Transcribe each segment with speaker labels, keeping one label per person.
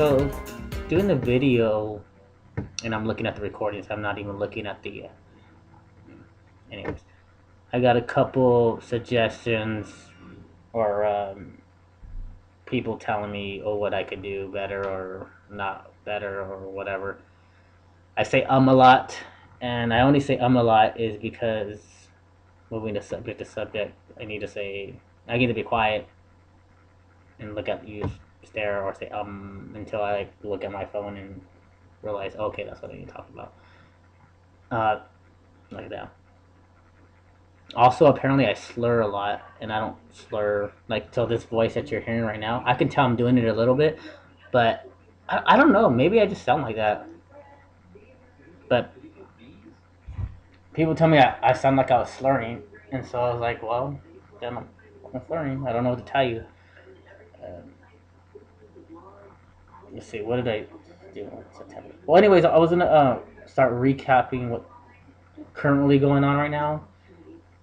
Speaker 1: So, doing the video, and I'm looking at the recordings. I'm not even looking at the. Anyways, I got a couple suggestions or people telling me, oh, what I could do better or not better or whatever. I say a lot, and I only say a lot is because moving the subject to subject, I need to say I need to be quiet and look at you, stare or say until I like look at my phone and realize, okay, that's what I need to talk about. Uh, like that. Also, apparently, I slur a lot, and I don't slur like so. This voice that you're hearing right now, I can tell I'm doing it a little bit, but I don't know. Maybe I just sound like that. But people tell me I sound like I was slurring, and so I was like, well, then I'm slurring. I don't know what to tell you. Um, let's see, what did I do in September? Well, anyways, I was gonna start recapping what currently going on right now,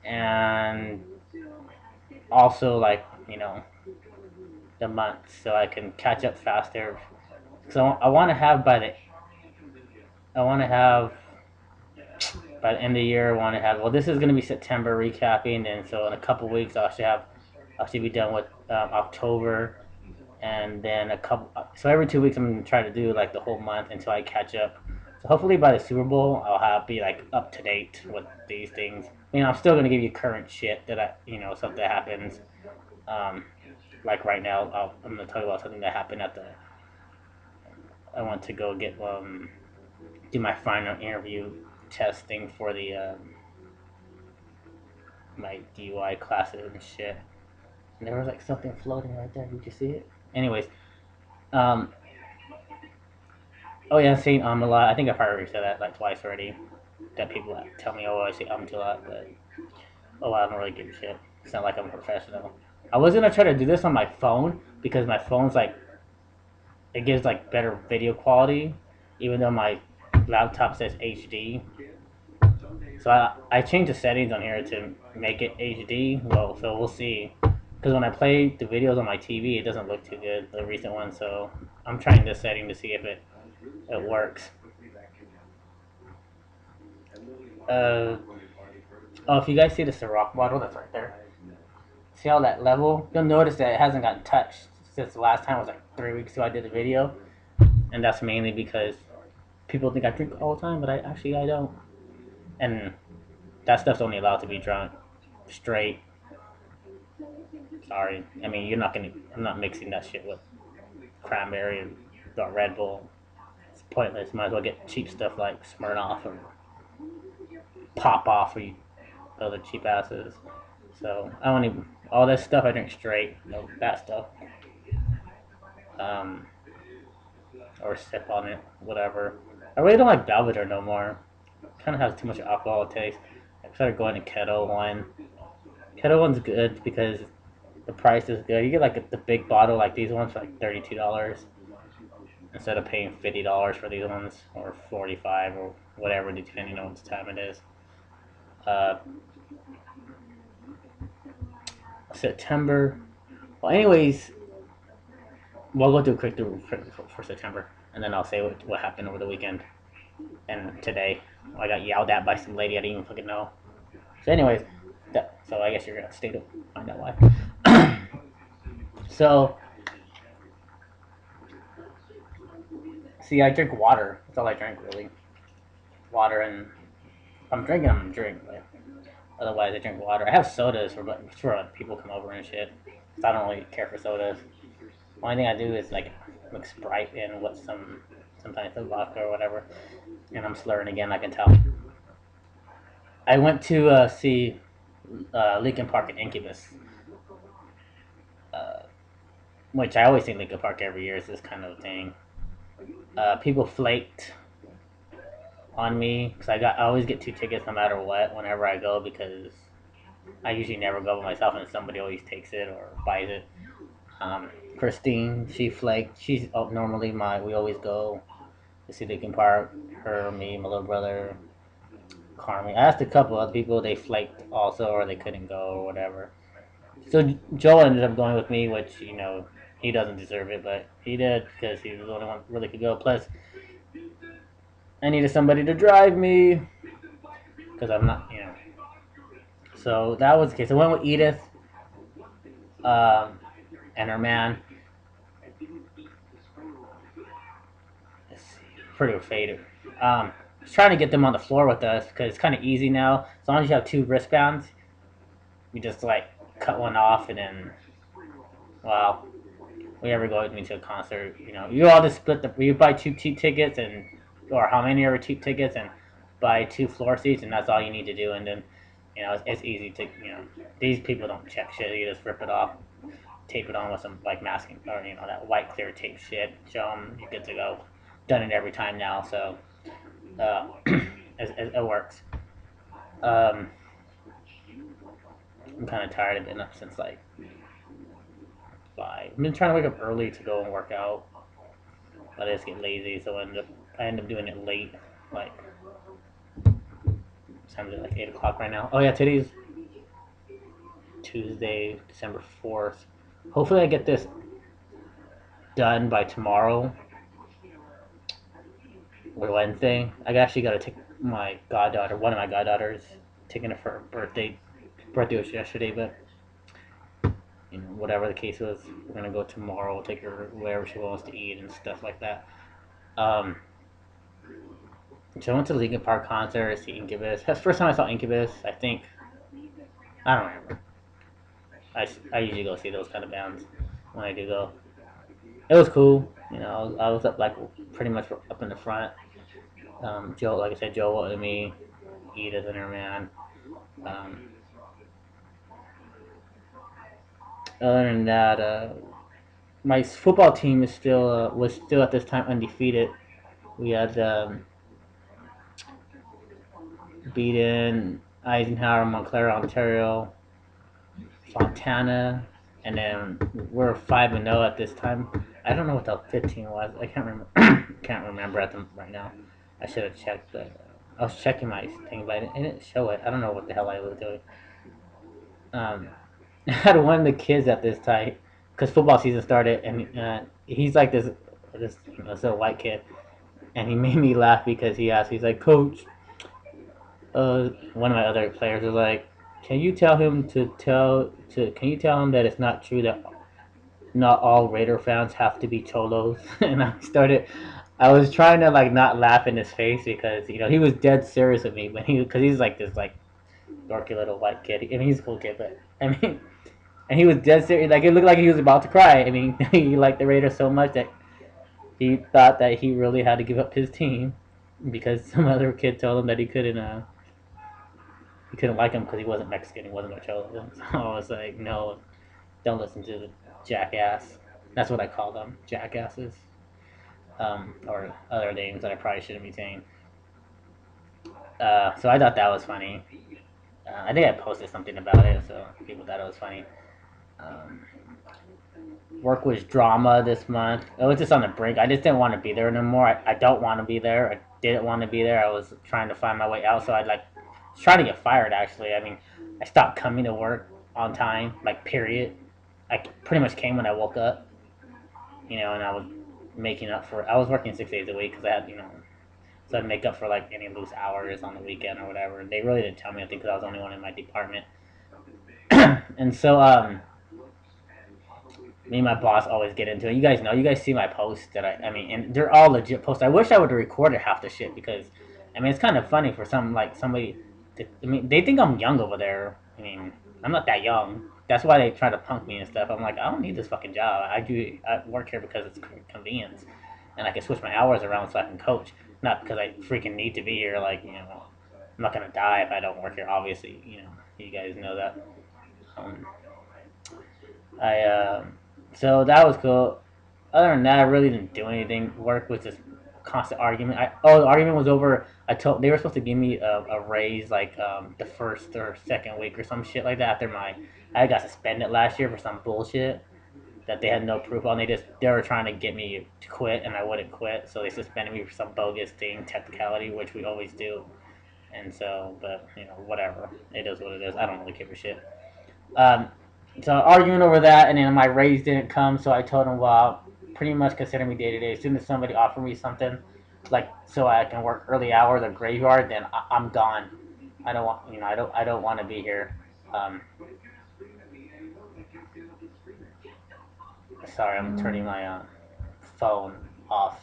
Speaker 1: and also like the month, so I can catch up faster. So I want to have I want to have by the end of the year. I want to have, well, this is going to be September recapping, and so in a couple weeks I should be done with October, and then a couple. So every 2 weeks I'm going to try to do like the whole month until I catch up. So hopefully by the Super Bowl I'll have be like up to date with these things. I'm still going to give you current shit that something that happens. Um, like right now, I'm going to talk about something that happened at the. I want to go get do my final interview testing for the my DUI classes and shit. And there was like something floating right there. Did you see it? Anyways, um, oh yeah, saying a lot. I think I've already said that like twice already. That people tell me, oh, I say too a lot, but oh, I don't really give a shit. It's not like I'm a professional. I was gonna try to do this on my phone because my phone's like it gives like better video quality, even though my laptop says HD. So I changed the settings on here to make it HD. Well, so we'll see. Because when I play the videos on my TV, it doesn't look too good, the recent one. So I'm trying this setting to see if it works. Uh, oh, if you guys see the Ciroc bottle that's right there, see how that level? You'll notice that it hasn't gotten touched since the last time it was like 3 weeks ago I did the video. And that's mainly because people think I drink all the time, but I don't. And that stuff's only allowed to be drunk straight. Sorry. I mean, you're not gonna. I'm not mixing that shit with cranberry and Red Bull. It's pointless. Might as well get cheap stuff like Smirnoff or Pop Off or you other cheap asses. So I don't even all that stuff I drink straight. No that stuff. Um, or sip on it, whatever. I really don't like Belvedere no more. Kind of has too much alcohol taste. I started going to Kettle One. Kettle One's good because the price is good. You get like the big bottle like these ones for like $32 instead of paying $50 for these ones or 45 or whatever depending on what time it is. Uh, September. Well, anyways, we'll go do a quick through for September, and then I'll say what happened over the weekend and today. I got yelled at by some lady I didn't even fucking know. So, anyways, so I guess you're gonna stay to find out why. So, see, I drink water. That's all I drink really. Water and if I'm drinking, I'm drinking. But otherwise, I drink water. I have sodas for people come over and shit. Cause I don't really care for sodas. Only thing I do is like mix Sprite in with sometimes some vodka or whatever. And I'm slurring again. I can tell. I went to see Linkin Park and Incubus, uh, which I always see Linkin Park every year. Is this kind of thing. People flaked on me because I always get 2 tickets no matter what whenever I go because I usually never go by myself and somebody always takes it or buys it. Christine, she flaked. She's normally we always go to see Linkin Park. Her, me, my little brother, Carmi. I asked a couple other people, they flaked also or they couldn't go or whatever. So Joel ended up going with me, which He doesn't deserve it, but he did because he was the only one really could go. Plus, I needed somebody to drive me because I'm not, you know. So that was the case. I went with Edith um, and her man. Let's see, pretty faded. Was trying to get them on the floor with us because it's kind of easy now. As long as you have 2 wristbands, you just like cut one off and then, well, we ever go with me to a concert, you know, you all just split the, you buy 2 cheap tickets and, or how many ever cheap tickets and buy 2 floor seats and that's all you need to do. And then, you know, it's easy to, you know, these people don't check shit. You just rip it off, tape it on with some like masking or, you know, that white clear tape shit. Show them you're good to go. Done it every time now, so it works. Um, I'm kind of tired. I've been up since like 5. I've been trying to wake up early to go and work out, but I just get lazy, so I end up doing it late. Like, time is it, like 8 o'clock right now? Oh yeah, today's Tuesday, December 4th. Hopefully, I get this done by tomorrow or Wednesday. I actually got to take my goddaughter, one of my goddaughters, taking her for her birthday. Birthday was yesterday, but you know, whatever the case was, we're gonna go tomorrow. We'll take her wherever she wants to eat and stuff like that. Um, so I went to the Linkin Park concert, see Incubus. That's the first time I saw Incubus. I think I don't remember. I usually go see those kind of bands when I do go. It was cool. You know, I was up like pretty much up in the front. Joe, like I said, Joe and me, Edith and her man. Um, Other than that, my football team is still was still at this time undefeated. We had beaten Eisenhower, Montclair, Ontario, Fontana, and then we're 5-0 at this time. I don't know what the 15 was. I can't remember. Can't remember at them right now. I should have checked, but I was checking my thing, but I didn't show it. I don't know what the hell I was doing. Um, I had one of the kids at this time because football season started, and he's like this this little white kid, and he made me laugh because he asked. He's like, "Coach, one of my other players was like, can you tell him can you tell him that it's not true that not all Raider fans have to be cholos?" And I was trying to like not laugh in his face because you know he was dead serious with me, but because he's like this like dorky little white kid. I mean he's a cool kid, but I mean, and he was dead serious. Like it looked like he was about to cry. I mean he liked the Raiders so much that he thought that he really had to give up his team because some other kid told him that he couldn't like him because he wasn't Mexican, he wasn't a cholo. So I was like, no, don't listen to the jackass. That's what I call them, jackasses, or other names that I probably shouldn't be saying. So I thought that was funny. I think I posted something about it, so people thought it was funny. Um, Work was drama this month. It was just on the brink. I just didn't want to be there anymore. I don't want to be there. I didn't want to be there. I was trying to find my way out, so I like trying to get fired. Actually, I mean, I stopped coming to work on time, like period. I pretty much came when I woke up, you know, and I was making up for. I was working 6 days a week because I had, you know, so I'd make up for like any loose hours on the weekend or whatever. They really didn't tell me anything because I was the only one in my department, and so me and my boss always get into it. You guys know, you guys see my posts that I mean, and they're all legit posts. I wish I would have recorded half the shit because, I mean, it's kind of funny for somebody. I mean, they think I'm young over there. I mean, I'm not that young. That's why they try to punk me and stuff. I'm like, I don't need this fucking job. I work here because it's convenience, and I can switch my hours around so I can coach. Not because I freaking need to be here. Like, you know, I'm not gonna die if I don't work here. Obviously, you know, you guys know that. Um, I So that was cool. Other than that, I really didn't do anything. Work was just constant argument. The argument was over. I told they were supposed to give me a raise like the first or second week or some shit like that after I got suspended last year for some bullshit that they had no proof on. They were trying to get me to quit and I wouldn't quit, so they suspended me for some bogus thing technicality, which we always do. And so, but you know, whatever. It is what it is. I don't really give a shit. Um, So arguing over that, and then my raise didn't come, so I told him, well, pretty much consider me day to day. As soon as somebody offered me something, like so I can work early hours or graveyard, then I'm gone. I don't want, I don't want to be here. Um, Sorry, I'm turning my phone off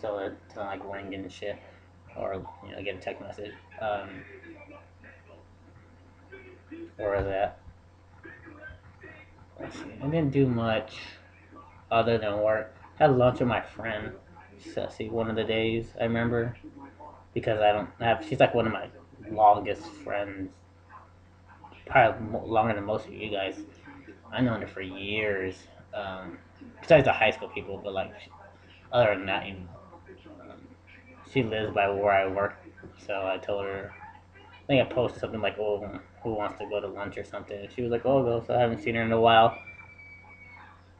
Speaker 1: so it doesn't like ring and shit, or get a text message. Where is that? Let's see. I didn't do much other than work. Had lunch with my friend, Ceci, one of the days I remember because I don't have. She's like one of my longest friends, probably longer than most of you guys. I known her for years. Um, Besides the high school people, but like other than that, um, she lives by where I work. So I told her. I think I posted something like, "Oh, who wants to go to lunch or something?" And she was like, "Oh, go." So I haven't seen her in a while.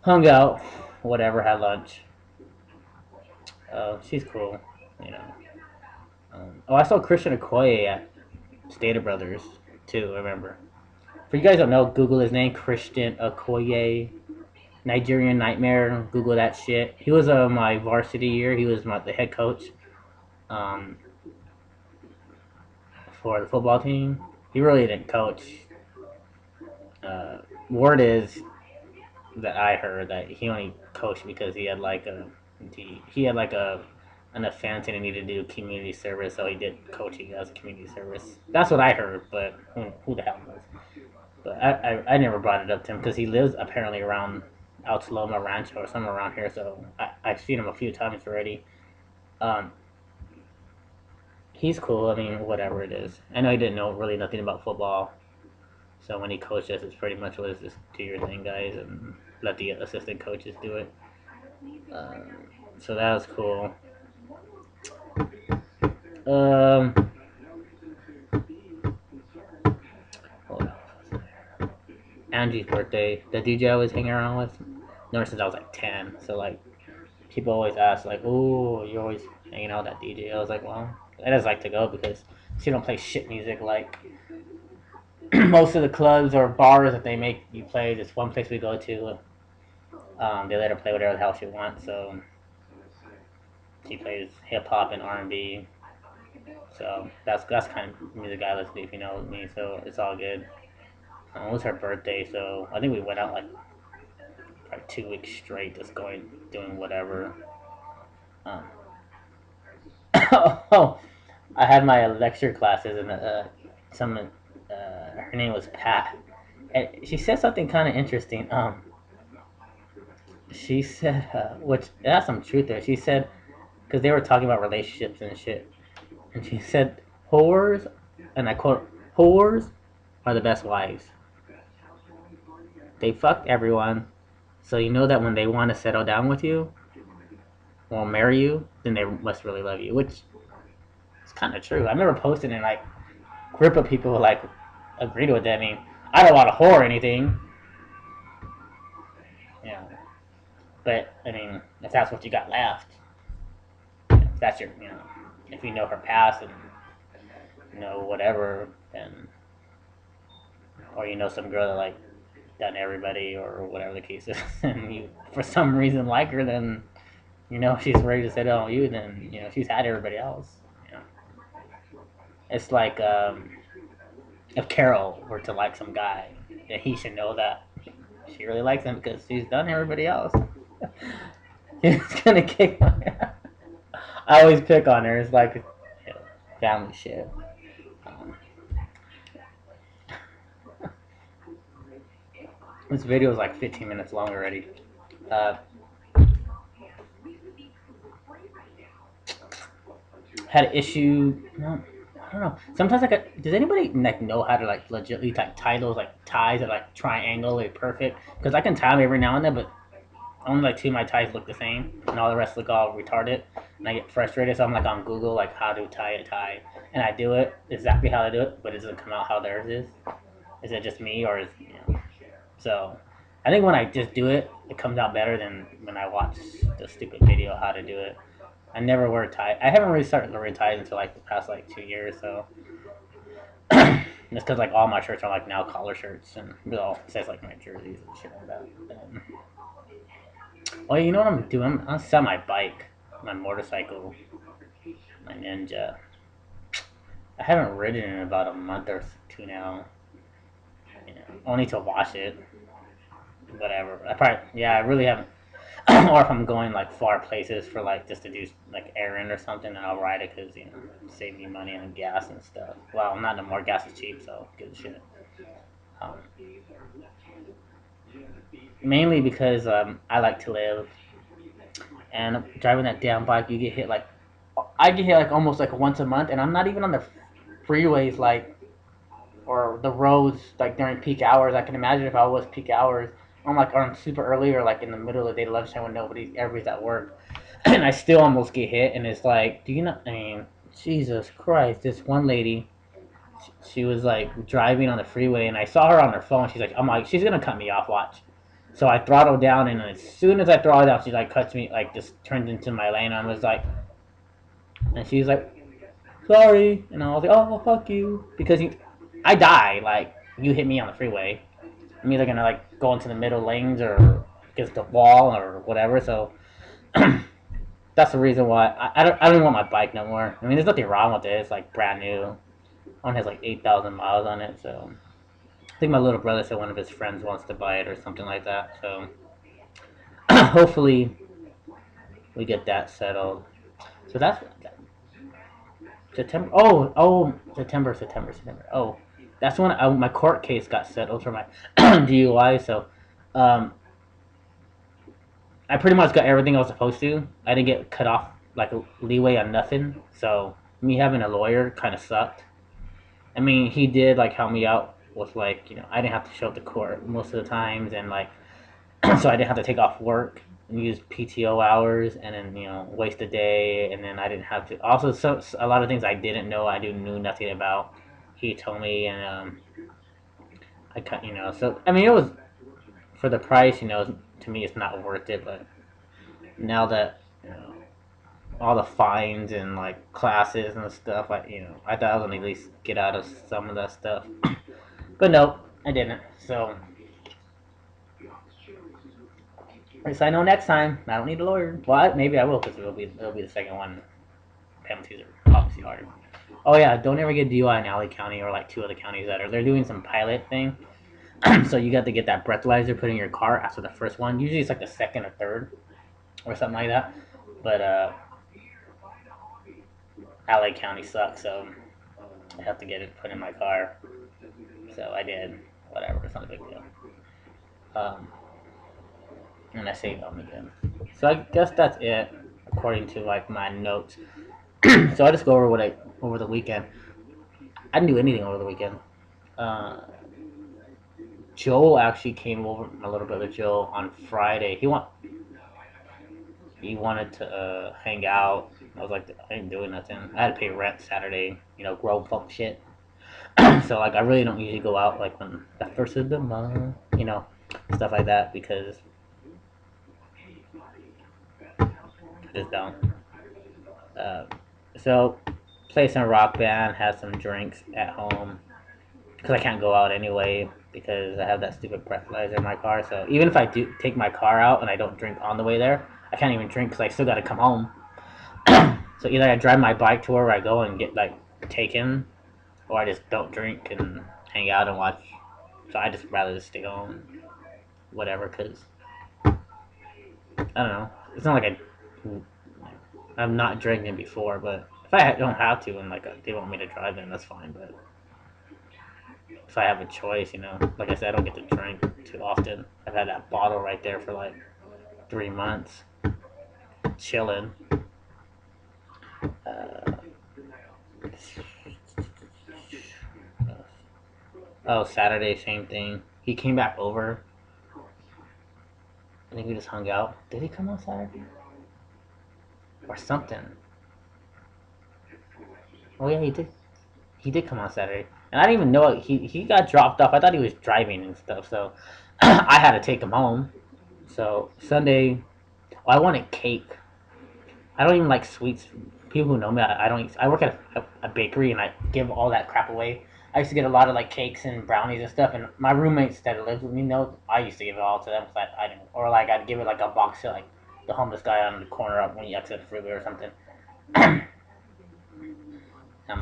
Speaker 1: Hung out, whatever, had lunch. She's cool, you know. I saw Christian Okoye at Stater Brothers too. I remember. For you guys don't know, Google his name, Christian Okoye, Nigerian Nightmare. Google that shit. He was my varsity year. He was the head coach um, for the football team. He really didn't coach. Uh, Word is that I heard that he only coached because he had like he had like an offense and he needed to do community service, so he did coaching as community service. That's what I heard, but who the hell knows? But I never brought it up to him because he lives apparently around Altaloma Rancho or somewhere around here, so I've seen him a few times already. Um, he's cool. I mean, whatever it is. I know he didn't know really nothing about football, so when he coached us, it's pretty much was just do your thing, guys, and let the assistant coaches do it. Um, so that was cool. Um, what else was there? Angie's birthday. The DJ I was hanging around with, known her since I was like 10. So like people always ask like, "Oh, you're always hanging out with that DJ." I was like, "Well, I just like to go because she don't play shit music like most of the clubs or bars that they make you play. This one place we go to, they let her play whatever the hell she wants. So she plays hip hop and R&B. So that's kind of music I listen to if you know me. So it's all good. It was her birthday, so I think we went out like 2 weeks straight, just going doing whatever. Um, oh, I had my lecture classes, and her name was Pat, and she said something kind of interesting. She said, which that's some truth there. She said because they were talking about relationships and shit, and she said, "Whores," and I quote, "Whores are the best wives. They fuck everyone, so you know that when they want to settle down with you or marry you, then they must really love you," which is kind of true. I remember posting and like group of people like agreed with that. I mean, I don't want a whore or anything, you know, but I mean, if that's what you got left, if that's your, if you know her past and whatever, then or some girl that like done everybody or whatever the case is, and you for some reason like her, then she's ready to settle on you. Then she's had everybody else. You know, it's like if Carol were to like some guy, then he should know that she really likes him because she's done everybody else. He's gonna kick my ass. I always pick on her. It's like family shit. Um, this video is like 15 minutes long already. Uh, had an issue. No, I don't know. Sometimes does anybody like know how to like legitly tie those like ties at like triangle like perfect? Because I can tie them every now and then, but only like two of my ties look the same, and all the rest look all retarded, and I get frustrated. So I'm like on Google like how to tie a tie, and I do it exactly how I do it, but it doesn't come out how theirs is. Is it just me, or is So I think when I just do it, it comes out better than when I watch the stupid video how to do it. I haven't really started learning ties until like the past like 2 years. So And it's because like all my shirts are like now collar shirts, and it says like my jerseys and shit like that. Oh, you know what I'm doing? I'm gonna sell my bike, my motorcycle, my Ninja. I haven't ridden in about a month or two now. You know, only to wash it. Whatever. I really haven't. Or if I'm going like far places for like just to do like errand or something, then I'll ride it because save me money on gas and stuff. Well, not no more. Gas is cheap, so good shit. Um, Mainly because I like to live, and driving that damn bike, you get hit like I get hit like almost like once a month, and I'm not even on the freeways like or the roads like during peak hours. I can imagine if I was peak hours, I'm like on super early or like in the middle of the day, lunchtime when everybody's at work, and I still almost get hit. And it's like, do you not? I mean, Jesus Christ! This one lady, she was like driving on the freeway, and I saw her on her phone. I'm like, she's gonna cut me off. Watch. So I throttled down, and as soon as I throttled down, she like cuts me, like just turned into my lane. I was like, and she's like, sorry, and I was like, oh fuck you, because I die like you hit me on the freeway. I'm either gonna like go into the middle lanes or against the wall or whatever. So that's the reason why I don't even want my bike no more. I mean, there's nothing wrong with it. It's like brand new. One has like 8,000 miles on it. So I think my little brother said one of his friends wants to buy it or something like that. So hopefully we get that settled. So that's September. September. Oh, that's when my court case got settled for my DUI. So, um, I pretty much got everything I was supposed to. I didn't get cut off like leeway on nothing. So me having a lawyer kind of sucked. I mean, he did like help me out with like I didn't have to show up to court most of the times, and like so I didn't have to take off work and use PTO hours, and then waste a day, and then I didn't have to. Also, a lot of things I didn't know, knew nothing about. He told me, and I cut. So I mean, it was for the price. To me, it's not worth it. But now that all the fines and like classes and stuff, I thought I was gonna at least get out of some of that stuff. But no, I didn't. So at least I know next time I don't need a lawyer. Well, maybe I will because it'll be the second one. Penalties are obviously harder. Oh yeah, don't ever get DUI in LA County or like two other counties they're doing some pilot thing. So you got to get that breathalyzer put in your car after the first one. Usually it's like the second or third or something like that. But LA County sucks, so I have to get it put in my car. So I did. Whatever, it's not a big deal. And I saved on again. So I guess that's it, according to like my notes. So I just go over over the weekend. I didn't do anything over the weekend. Uh, Joel actually came over. My little brother Joe on Friday. He wanted to hang out. I was like, I ain't doing nothing. I had to pay rent Saturday. Grow fuck shit. So like, I really don't usually go out like when the first of the month. Stuff like that because I just don't. So play some Rock Band, have some drinks at home because I can't go out anyway because I have that stupid breathalyzer in my car. So even if I do take my car out and I don't drink on the way there, I can't even drink because I still got to come home. So either I drive my bike to where I go and get like taken, or I just don't drink and hang out and watch. So I just rather just stay home, whatever. Because I don't know. It's not like I'm not drinking before, but if I don't have to and like they want me to drive, then that's fine. But if I have a choice, like I said, I don't get to drink too often. I've had that bottle right there for like 3 months, chilling. Oh, Saturday, same thing. He came back over. I think we just hung out. Did he come on Saturday? Or something? Oh yeah, he did. He did come on Saturday, and I didn't even know it. He got dropped off. I thought he was driving and stuff, so I had to take him home. So Sunday, well, I wanted cake. I don't even like sweets. People who know me, I don't. I work at a bakery and I give all that crap away. I used to get a lot of like cakes and brownies and stuff, and my roommates that lived with me know I used to give it all to them because I didn't, or like I'd give it like a box to like the homeless guy on the corner up when you exit freeway or something. I'm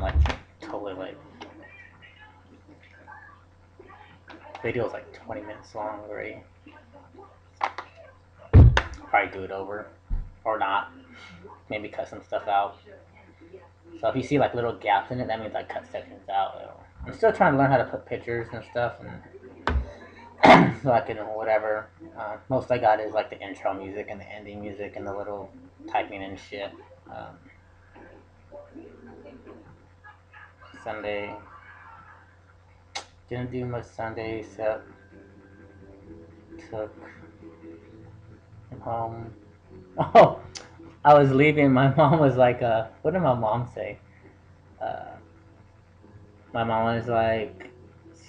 Speaker 1: like totally like video's like 20 minutes long already. Probably do it over or not. Maybe cut some stuff out. So if you see like little gaps in it, that means I cut sections out. I'm still trying to learn how to put pictures and stuff, and so I can whatever. Most I got is like the intro music and the ending music and the little typing and shit. Sunday didn't do much Sunday except took him home. Oh, I was leaving. My mom was like, "What did my mom say?" My mom was like,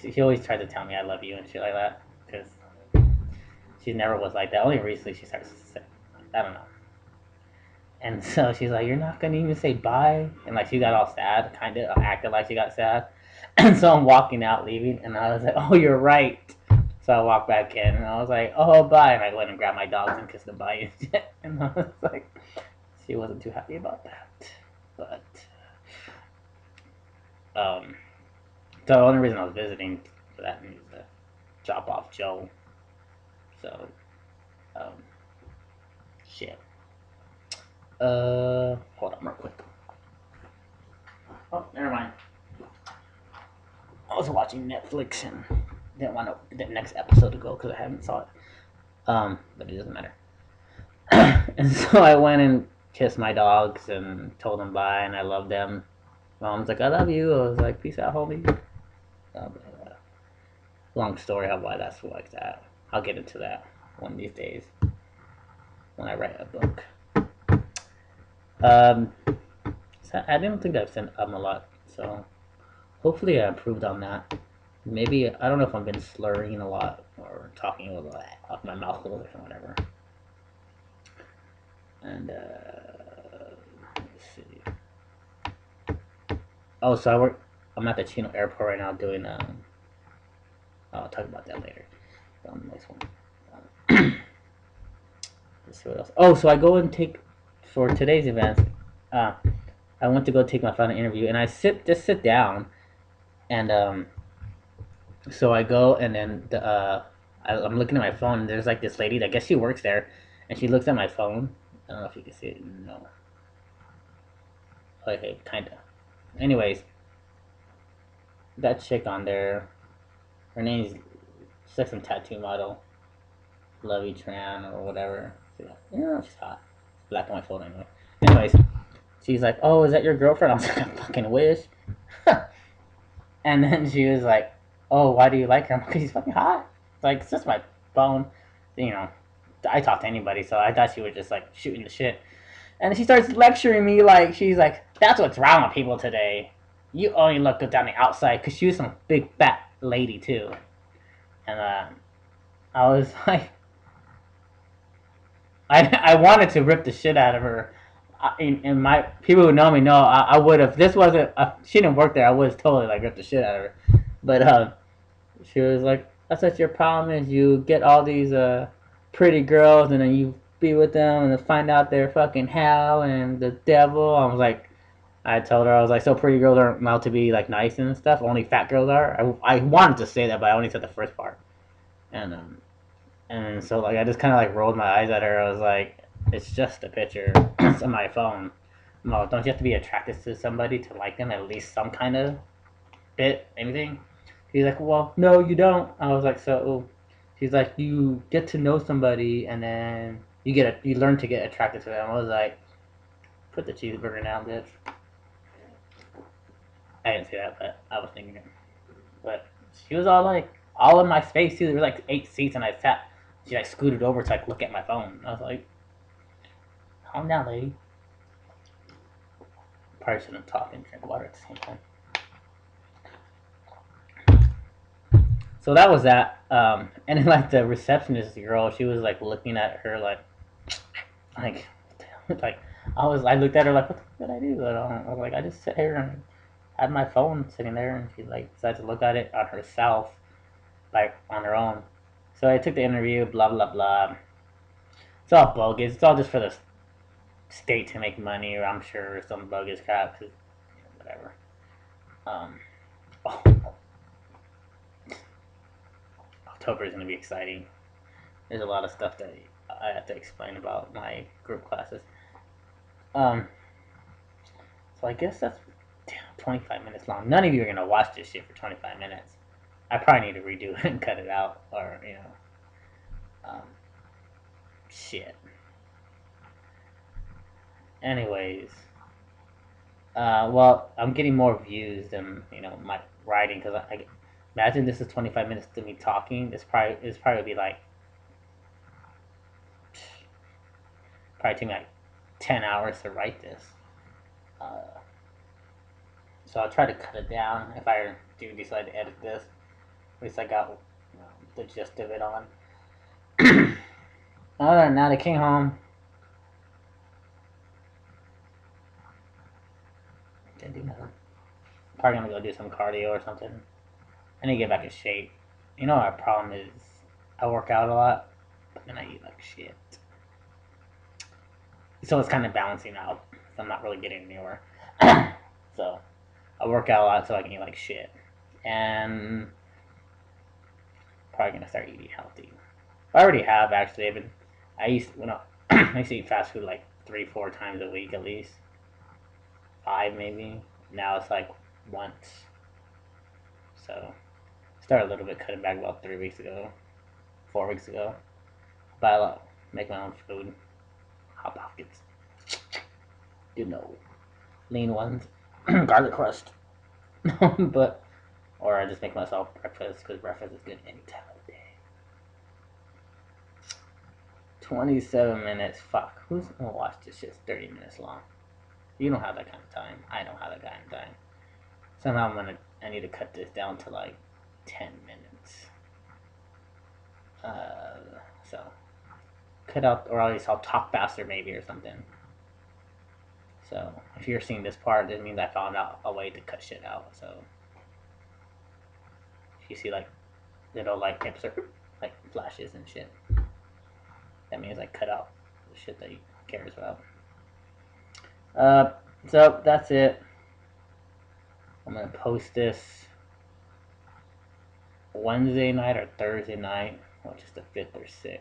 Speaker 1: she always tried to tell me I love you and shit like that because she never was like that. Only recently she starts to say, I don't know. And so she's like, "You're not gonna even say bye," and like she got all sad, kind of acted like she got sad. And so I'm walking out, leaving, and I was like, "Oh, you're right." So I walked back in, and I was like, "Oh, bye," and I went and grabbed my dogs and kissed them bye and shit. And I was like, she wasn't too happy about that, but um. So the only reason I was visiting for that is to drop off Joe. So, um, shit. Hold on real quick. Oh, never mind. I was watching Netflix and didn't want the next episode to go because I haven't saw it. But it doesn't matter. And so I went and kissed my dogs and told them bye and I love them. Mom's like, "I love you." I was like, "Peace out, homie." Long story of why that's like that. I'll get into that one of these days when I write a book. So I didn't think I've sent a lot, so hopefully I improved on that. Maybe I don't know if I've been slurring a lot or talking a lot off my mouth a little bit or whatever. And let's see. Oh, so I'm at the Chino Airport right now doing. I'll talk about that later on the next one. Let's see what else. Oh, so I go and take for today's event. I went to go take my final interview, and I sit down, and so I go, and then I'm looking at my phone, and there's like this lady. I guess she works there, and she looks at my phone. I don't know if you can see it. No. Okay, kinda. Anyways, that chick on there, her name's she's like some tattoo model, Lovey Tran or whatever. Yeah, she's hot. It's black on my phone anyway. Anyways, she's like, "Oh, is that your girlfriend?" I was like, "I fucking wish." And then she was like, "Oh, why do you like her?" I'm like, "'Cause she's fucking hot." It's like, it's just my phone. You know, I talk to anybody, so I thought she was just like shooting the shit. And she starts lecturing me like, she's like, "That's what's wrong with people today. You only look good on the outside," because she was some big fat lady too. And I was like, I wanted to rip the shit out of her. And my people who know me know I would have. This wasn't. She didn't work there. I would have totally like ripped the shit out of her. But she was like, "That's what your problem is. You get all these pretty girls, and then you be with them, and then find out they're fucking hell and the devil." I was like, I told her, I was like, "So pretty girls aren't allowed to be like nice and stuff. Only fat girls are." I wanted to say that, but I only said the first part. And so like I just kind of like rolled my eyes at her. I was like, "It's just a picture. It's on my phone. No, don't you have to be attracted to somebody to like them at least some kind of bit, anything?" He's like, "Well, no, you don't." I was like, "So," she's like, "You get to know somebody and then you learn to get attracted to them." I was like, "Put the cheeseburger down, bitch." I didn't say that, but I was thinking it. But she was all in my space too. There were like 8 seats, and I sat. She like scooted over to like look at my phone. I was like, "Calm down, lady." Probably shouldn't talk and drink water at the same time. So that was that. And then like the receptionist girl, she was like looking at her like, like I looked at her like, "What the fuck did I do?" I was like, "I just sit here and had my phone sitting there, and she like decided to look at it on herself, like on her own. So I took the interview, blah blah blah. It's all bogus. It's all just for the state to make money, or I'm sure some bogus crap. Cause, whatever. Oh, October is gonna be exciting. There's a lot of stuff that I have to explain about my group classes. Um, so I guess that's 25 minutes long. None of you are gonna watch this shit for 25 minutes. I probably need to redo it and cut it out, or shit. Anyways, well, I'm getting more views than my writing because I imagine this is 25 minutes to me talking. It's probably be like probably take me like 10 hours to write this. So I'll try to cut it down if I do decide to edit this. At least I got the gist of it on. Alright, now I came home. Didn't do nothing. Probably gonna go do some cardio or something. I need to get back in shape. You know, my problem is I work out a lot, but then I eat like shit. So it's kind of balancing out. So I'm not really getting anywhere. So I work out a lot so I can eat like shit. And probably gonna start eating healthy. I already have actually. I used to eat fast food like 3-4 times a week at least. 5 maybe. Now it's like once. So started a little bit cutting back about 3 weeks ago, 4 weeks ago. Buy a lot, make my own food. Hot Pockets, lean ones, garlic crust. But or I just make myself breakfast because breakfast is good any time of the day. 27 minutes. Fuck. Who's gonna watch this shit's 30 minutes long? You don't have that kind of time. I don't have that kind of time. Somehow I need to cut this down to like 10 minutes. So cut out, or at least I'll talk faster maybe or something. So if you're seeing this part, it means I found out a way to cut shit out. So if you see like little like tips or like flashes and shit, that means I cut out the shit that he cares about. So that's it. I'm gonna post this Wednesday night or Thursday night, which is the 5th or 6th.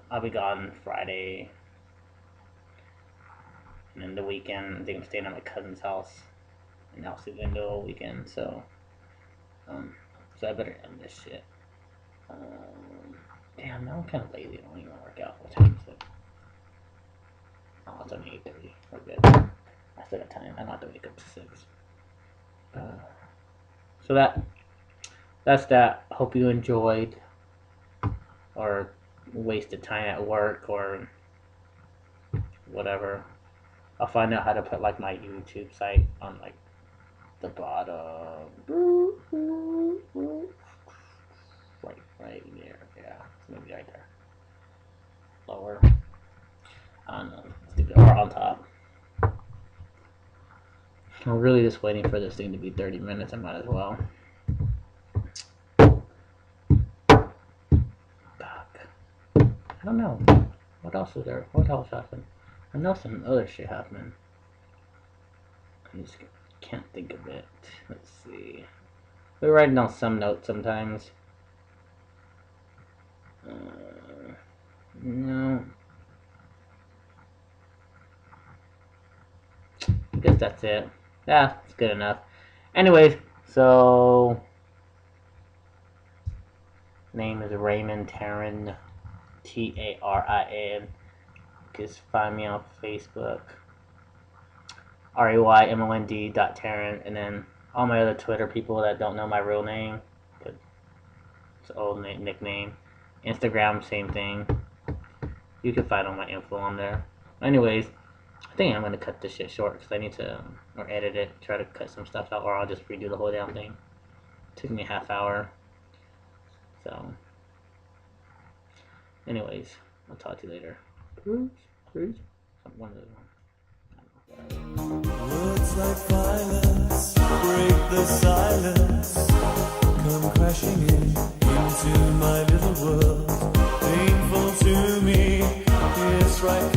Speaker 1: I'll be gone Friday, and then the weekend I think I'm staying at my cousin's house in El Segundo weekend. So I better end this shit. Damn, now I'm kind of lazy. I don't even work out. What time is it? Oh, it's only 8:30. We're good. I still got time. I don't have to wake up to 6. So that's that. Hope you enjoyed or wasted time at work or whatever. I'll find out how to put like my YouTube site on like the bottom. Right there. Yeah, maybe right there. Lower. I don't know. Or on top. I'm really just waiting for this thing to be 30 minutes. I might as well. Fuck. I don't know. What else is there? What else happened? I know some other shit happened. I just can't think of it. Let's see. We're writing down some notes sometimes. No. I guess that's it. Yeah, it's good enough. Anyways, so name is Raymond Taran, Tarin. Just find me on Facebook, RAYMOND.Taran, and then all my other Twitter people that don't know my real name, but it's an old nickname. Instagram, same thing. You can find all my info on there. Anyways, I think I'm gonna cut this shit short because I need to or edit it, try to cut some stuff out, or I'll just redo the whole damn thing. It took me a half hour. So, anyways, I'll talk to you later. Peace. One of them.
Speaker 2: like violence, break the silence, come crashing into my little world, painful to me, yes, right.